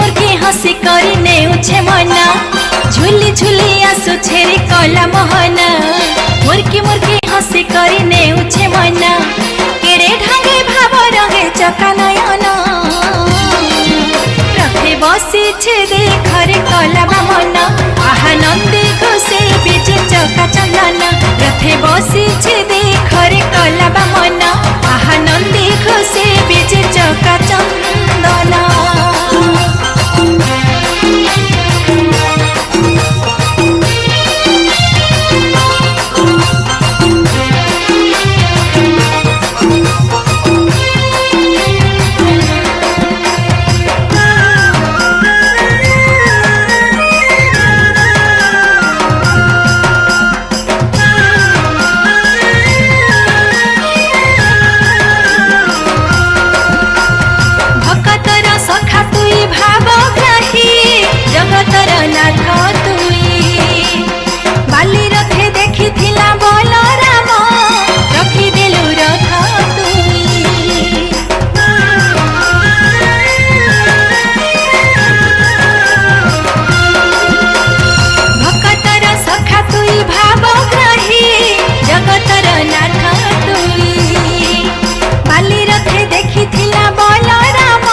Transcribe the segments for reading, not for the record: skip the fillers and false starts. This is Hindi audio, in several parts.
मुर्गी हसी करी नेउछे मना झुली झुली आसु छेरी कला मोहना मुर्गी मुर्गी हसी करी नेउछे मना केड़े ढांगे भाव रंगे चका नयना रथे बसी छे देखरे कला मना आहा नंदी घुसे बीजे चका चंदन रथे बसी छे देखरे कला मना आहा नंदी घुसे बीजे चका चंदन। जगतर नाथ तुई बाली रथे देखी थिला बोल राम रखी देलु रथ तुई भक्तर सखा तुई भावग्राही जगतर नाथ तुई बाली रथे देखी थिला बोल राम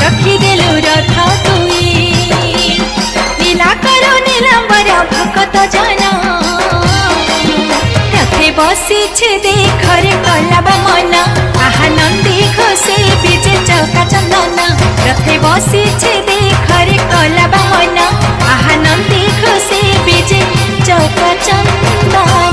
रखी देलु रथ तुई भक्त जना रथे बसी छे देखरे कला मना आहा नंदी घोषे बीजे चौका चंदन रथे बसी छे देखरे कला मना आहा नंदी घोषे बीजे चौका चंदन।